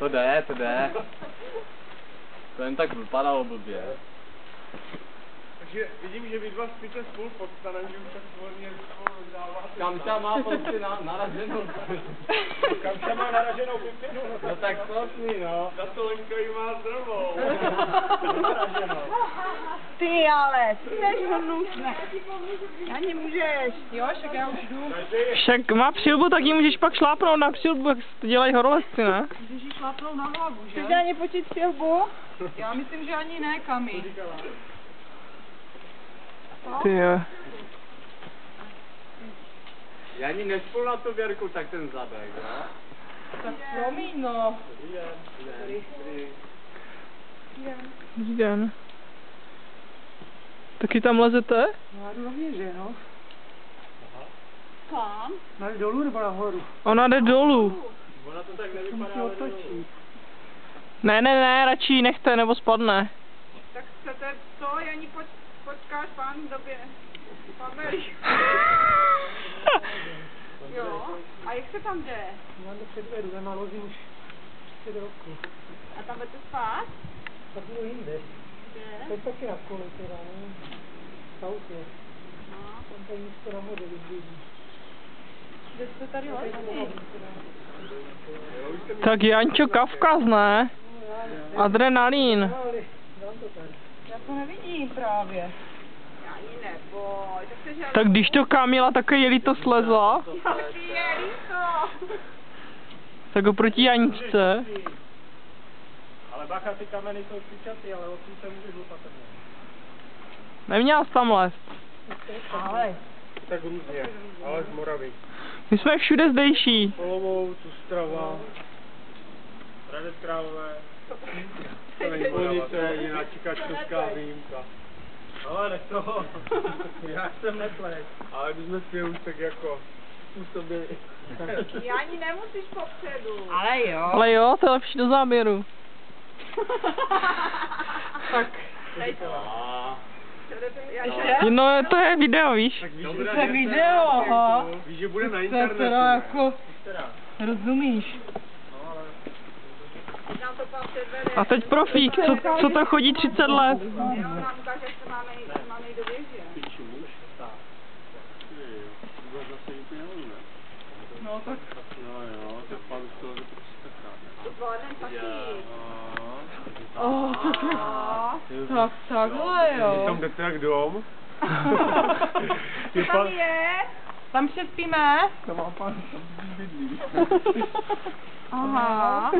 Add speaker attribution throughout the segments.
Speaker 1: To jde, to jde. To jen tak vypadalo blbě.
Speaker 2: Takže vidím, že vy dva spíte spolu pod stanem, že už tak volně spolu dáváte.
Speaker 1: Kamša má prostě naraženou.
Speaker 2: Kamša má naraženou pipinu.
Speaker 1: No tak sosný, no.
Speaker 2: Ta Solenka ji má zdravou.
Speaker 3: Ty ale, ty jsi hnusný. Ani můžeš. Jo, však já už jdu.
Speaker 4: Však má přilbu, tak ji můžeš pak šlápnout na přilbu, jak to dělají horolezci, ne?
Speaker 3: Můžeš jí šlápnout na hlavu, že?
Speaker 5: Chceš ani počít přilbu?
Speaker 3: Já myslím, že ani ne, Kami.
Speaker 4: Ty jo.
Speaker 1: Já ani nespolu na tu Věrku, tak ten zadek, jo?
Speaker 3: Tak promiň, no.
Speaker 4: Dobrý den. Taky tam lezete?
Speaker 3: No, já jdu do věže, no.
Speaker 5: Kam?
Speaker 3: Jdu dolů nebo nahoru?
Speaker 4: Ona jde dolů.
Speaker 1: Ona to tak
Speaker 3: To
Speaker 1: nevypadá,
Speaker 3: musí otočit.
Speaker 4: Ne, radši ji nechte, nebo spadne.
Speaker 5: Tak chcete to, Jani, počkáš pán v době. Pamelí. Jo, a jak se tam jde?
Speaker 3: Já to předvedu, já nalozím už 3 roky.
Speaker 5: A tam budete spát?
Speaker 3: Tak jdu jinde.
Speaker 5: Kde?
Speaker 3: Teď taky na kole teda, ne? V autě.
Speaker 5: No.
Speaker 3: Tam tady místo na modelu vidí.
Speaker 5: Kde jste tady lezli?
Speaker 4: Tak Jančo, Kavkaz, ne? Adrenalin.
Speaker 3: Ale, dám to tady.
Speaker 5: Já to nevidím právě. Ani neboj, tak se žádný...
Speaker 4: Tak když to Kamila také jeli to slezla,
Speaker 5: Jaký je líto?
Speaker 4: tak oproti Janičce.
Speaker 2: Ale bacha, ty kameny jsou příčatý, ale odsud se můžeš opatrně.
Speaker 4: Neměla jsi tam lézt.
Speaker 5: Ale.
Speaker 2: Tak různě, ale z Moravy.
Speaker 4: My jsme všude zdejší.
Speaker 2: Olomouc, Ostrava, Hradec Králové, Polnice, jiná čikačovská výjimka. Ale nech toho, já jsem neplet. Ale my jsme si už tak jako způsobili.
Speaker 5: Jani, nemusíš popředu.
Speaker 4: Ale jo, to je lepší do záběru.
Speaker 5: Tak.
Speaker 4: No, to je video, víš?
Speaker 2: Tak víš,
Speaker 3: To
Speaker 2: že
Speaker 3: je video, aha.
Speaker 2: víš, že bude na
Speaker 3: To
Speaker 2: internetu.
Speaker 3: teda jako,
Speaker 2: Teda.
Speaker 3: rozumíš.
Speaker 2: No, ale
Speaker 5: Nám to pak předvede.
Speaker 4: A teď profík, co to chodí 30 let.
Speaker 5: Jo, nám ukáže, jak se máme jít do věže.
Speaker 3: No tak.
Speaker 1: No jo, tak pan z toho
Speaker 5: To zvládnem taky.
Speaker 3: Oh, tak takhle jo.
Speaker 2: tam jdete jak dom.
Speaker 5: Co tam je?
Speaker 3: Tam přespíme?
Speaker 2: To má pan bydlí.
Speaker 5: Aha.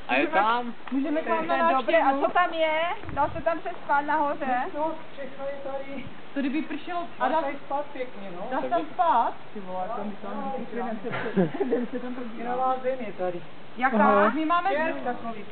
Speaker 1: A je tam?
Speaker 3: Můžeme
Speaker 5: To je dobré. A co tam je? Dal se tam přespat nahoře?
Speaker 3: No, všechno je tady.
Speaker 5: To kdyby pršelo
Speaker 3: A dá se spát pěkně, no.
Speaker 5: Dá se tam spát?
Speaker 3: Ty vole, tam se tam podívá. Jinová zem je tady.
Speaker 5: Jaká? My máme
Speaker 3: Takový.